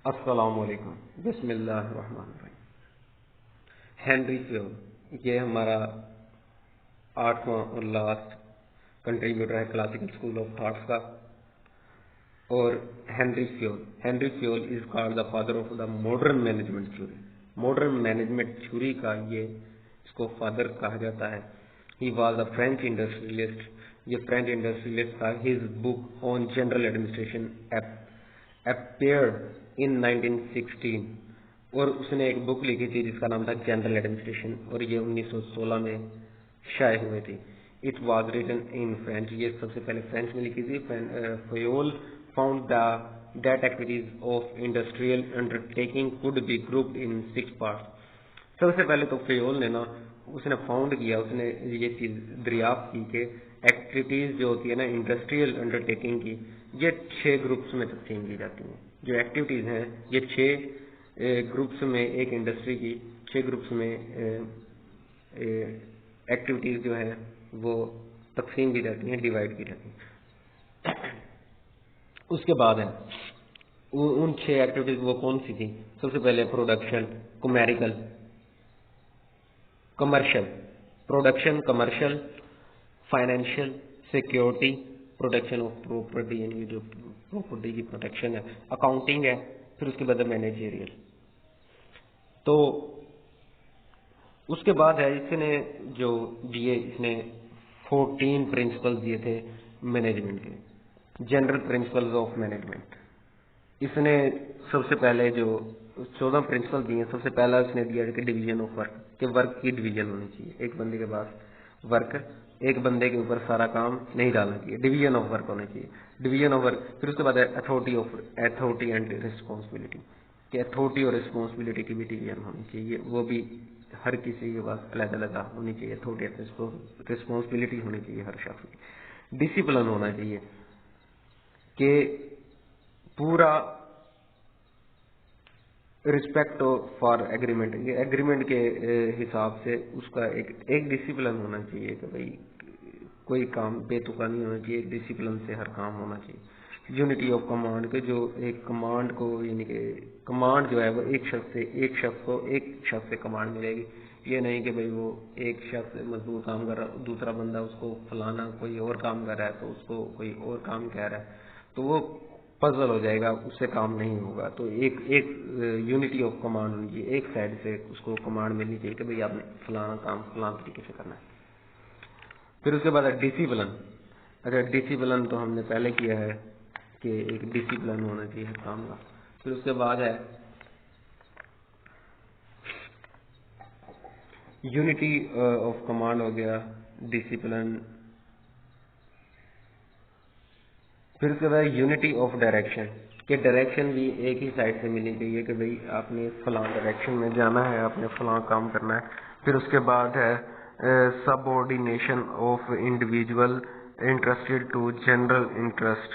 अस्सलामुअलैकुम बिस्मिल्लाहिर्रहमानिर्रहीम। Henry Fayol, ये हमारा 8वां और लास्ट कंट्रीब्यूटर है क्लासिकल स्कूल ऑफ थॉट्स का। और Henry Fayol is called the father of the modern management theory. Modern management theory का ये इसको फादर कहा जाता है। He was the French industrialist. ये फ्रेंच इंडस्ट्रियलिस्ट था। His book on general administration appeared in 1916 और उसने एक बुक लिखी थी जिसका नाम था जनरल एडमिनिस्ट्रेशन और ये 1916 में शाये हुए थी। It was written in French. ये सबसे पहले फ्रेंच में लिखी थी। Fayol found that activities of industrial undertaking could be grouped in 6 parts. सबसे पहले तो फ्योल ने उसने फाउंड किया, उसने ये चीज दरियाफ्त की कि एक्टिविटीज जो होती है ना इंडस्ट्रियल अंडरटेकिंग की, ये 6 ग्रुप्स में तकसीम की जाती हैं। जो एक्टिविटीज हैं ये 6 ग्रुप्स में, एक इंडस्ट्री की 6 ग्रुप्स में एक्टिविटीज जो है वो तकसीम की जाती हैं, डिवाइड की जाती हैं। उसके बाद है उन 6 एक्टिविटीज वो कौन सी थी? सबसे पहले production, commercial, financial, security, protection of property, यानी जो प्रॉपर्टी की प्रोटेक्शन है, अकाउंटिंग है, फिर उसके बाद मैनेजरियल। तो उसके बाद है इसने जो दिए, इसने 14 प्रिंसिपल्स दिए थे मैनेजमेंट के, जनरल प्रिंसिपल्स ऑफ मैनेजमेंट। इसने सबसे पहले जो 14 प्रिंसिपल दिए, सबसे पहला उसने दिया कि डिवीजन ऑफ वर्क, कि वर्क की डिवीजन होनी चाहिए। एक बंदे के पास वर्क, एक बंदे के ऊपर सारा काम नहीं डालना चाहिए, डिवीजन ऑफ वर्क होना चाहिए, डिवीजन ऑफ वर्क। फिर उसके बाद अथॉरिटी एंड रिस्पॉन्सिबिलिटी, कि अथॉरिटी और रिस्पॉन्सिबिलिटी की भी डिवीजन होनी चाहिए, वो भी हर किसी के पास अलग अलग होनी चाहिए। अथॉरिटी रिस्पॉन्सिबिलिटी होनी चाहिए हर शख्स की। डिसिप्लिन होना चाहिए कि पूरा रिस्पेक्ट फॉर एग्रीमेंट, ये एग्रीमेंट के हिसाब से उसका एक डिसिप्लिन होना चाहिए कि भाई कोई काम बेतुका नहीं होना चाहिए, डिसिप्लिन से हर काम होना चाहिए। यूनिटी ऑफ कमांड, के जो एक कमांड को, यानी कि कमांड जो है वो एक शख्स से कमांड मिलेगी। ये नहीं कि भाई वो एक शख्स मजदूर काम कर रहा, दूसरा बंदा उसको फलाना कोई और काम कर रहा है तो उसको कोई और काम कह रहा है, तो वो पजल हो जाएगा, उससे काम नहीं होगा। तो एक यूनिटी ऑफ कमांड होनी चाहिए, एक साइड से उसको कमांड मिलनी चाहिए कि भाई आपने फलाना काम फलाना तरीके से करना है। फिर उसके बाद डिसिप्लिन। अच्छा, डिसिप्लिन तो हमने पहले किया है कि एक डिसिप्लिन होना चाहिए हर काम का। फिर उसके बाद है यूनिटी ऑफ कमांड हो गया, डिसिप्लिन। फिर उसके बाद यूनिटी ऑफ डायरेक्शन, कि डायरेक्शन भी एक ही साइड से मिलनी चाहिए कि भाई आपने फलां डायरेक्शन में जाना है, आपने फलां काम करना है। फिर उसके बाद है subordination of individual interested to general interest,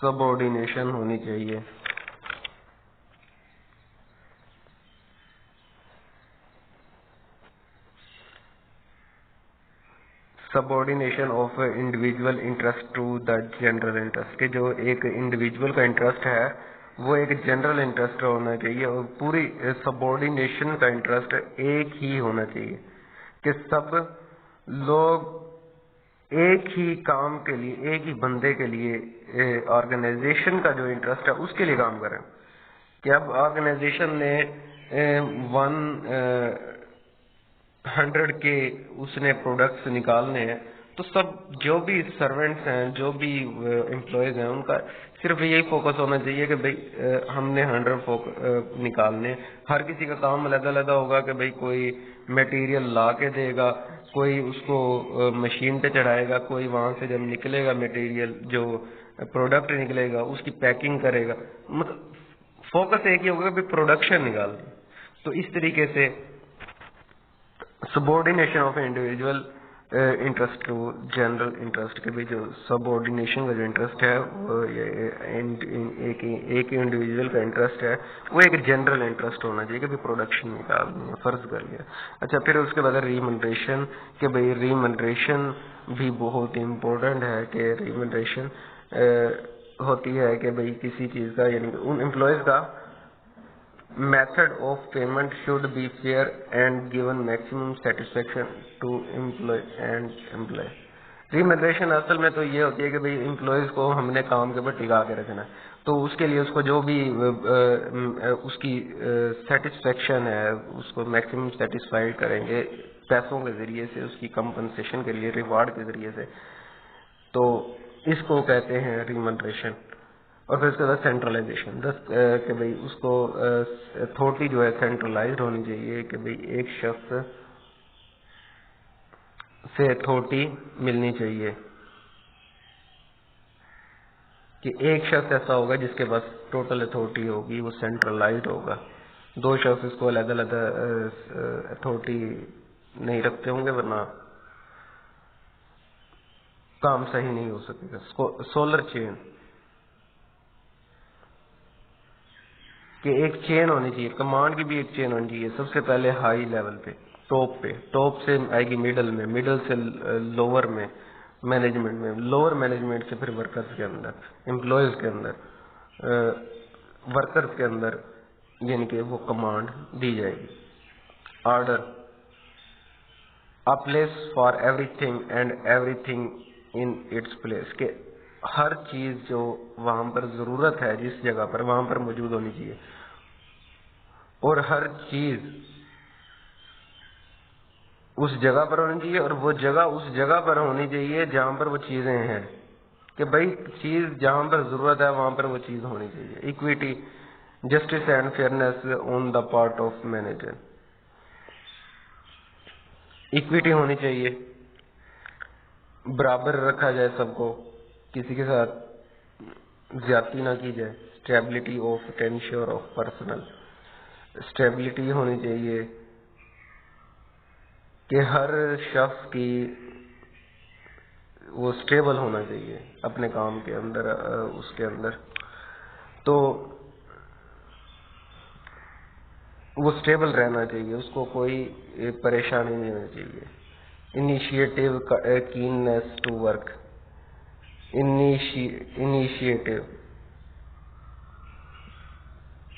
subordination होनी चाहिए। Subordination of individual interest to the general interest, के जो एक इंडिविजुअल का इंटरेस्ट है वो एक जनरल इंटरेस्ट होना चाहिए, और पूरी सबऑर्डिनेशन का इंटरेस्ट एक ही होना चाहिए कि सब लोग एक ही काम के लिए, एक ही बंदे के लिए, ऑर्गेनाइजेशन का जो इंटरेस्ट है उसके लिए काम करें। कि अब ऑर्गेनाइजेशन ने 100 के उसने प्रोडक्ट्स निकालने हैं, तो सब जो भी सर्वेंट्स हैं, जो भी एम्प्लॉयज हैं, उनका सिर्फ यही फोकस होना चाहिए कि भाई हमने 100 निकालने। हर किसी का काम अलग अलग होगा कि भाई कोई मटेरियल ला के देगा, कोई उसको मशीन पे चढ़ाएगा, कोई वहां से जब निकलेगा मटेरियल, जो प्रोडक्ट निकलेगा उसकी पैकिंग करेगा। मतलब फोकस एक ही होगा कि प्रोडक्शन निकालनी। तो इस तरीके से subordination of individual interest to general interest, के भी जो सबऑर्डिनेशन का जो इंटरेस्ट है वो एक इंडिविजुअल का इंटरेस्ट है वो एक जनरल इंटरेस्ट होना चाहिए कि भाई प्रोडक्शन निकालनी है, फर्ज कर लिया। अच्छा, फिर उसके बाद रीमनरेशन, कि भाई रीमनरेशन भी बहुत इम्पोर्टेंट है, कि रीमनरेशन होती है कि भाई किसी चीज का यानी उन एम्प्लॉयज का method of payment should be fair and given maximum satisfaction to employ and employ. Remuneration असल में तो ये होती है कि भाई एम्प्लॉयज को हमने काम के ऊपर टिका के रखना है, तो उसके लिए उसको जो भी उसकी सेटिस्फेक्शन है उसको मैक्सिमम सेटिस्फाइड करेंगे पैसों के जरिए से, उसकी कंपनसेशन के लिए, रिवार्ड के जरिए से, तो इसको कहते हैं रिमनरेशन। और फिर उसके बाद सेंट्रलाइजेशन, कि भाई उसको अथॉरिटी जो है सेंट्रलाइज्ड होनी चाहिए, कि भाई एक शख्स से अथॉरिटी मिलनी चाहिए, कि एक शख्स ऐसा होगा जिसके पास टोटल अथॉरिटी होगी, वो सेंट्रलाइज्ड होगा। दो शख्स इसको अलग अलग अथॉरिटी नहीं रखते होंगे वरना काम सही नहीं हो सकेगा। सोलर चेन, कि एक चेन होनी चाहिए, कमांड की भी एक चेन होनी चाहिए। सबसे पहले हाई लेवल पे, टॉप से आएगी मिडल में, मिडल से लोअर में, मैनेजमेंट में, लोअर मैनेजमेंट से फिर वर्कर्स के अंदर, एम्प्लॉयज के अंदर, वर्कर्स के अंदर, यानी कि वो कमांड दी जाएगी। Order, a place for everything and everything in its place, के हर चीज जो वहां पर जरूरत है जिस जगह पर, वहां पर मौजूद होनी चाहिए, और हर चीज उस जगह पर होनी चाहिए, और वो जगह उस जगह पर होनी चाहिए जहां पर वो चीजें हैं, कि भाई चीज जहां पर जरूरत है वहां पर वो चीज होनी चाहिए। Equity, justice and fairness on the part of manager, equity होनी चाहिए, बराबर रखा जाए सबको, किसी के साथ ज्यादती ना की जाए। Stability of tenure of personal, stability होनी चाहिए कि हर शख्स की वो स्टेबल होना चाहिए अपने काम के अंदर, उसके अंदर तो वो स्टेबल रहना चाहिए, उसको कोई परेशानी नहीं होनी चाहिए। Initiative, keenness to work, initiative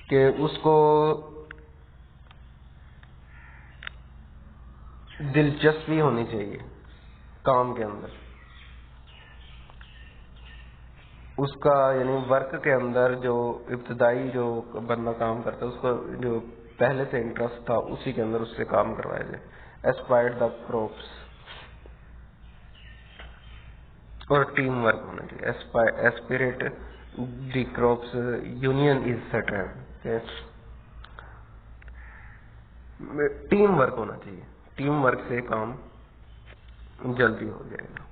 कि उसको दिलचस्पी होनी चाहिए काम के अंदर, उसका यानी वर्क के अंदर जो इब्तदाई जो बंदा काम करता है उसको जो पहले से इंटरेस्ट था उसी के अंदर उससे काम करवाया जाए। एस्पायर्ड द क्रॉप्स, और टीम वर्क होना चाहिए। Aspirate the crops union is certain, team work होना चाहिए, टीम वर्क से काम जल्दी हो जाएगा।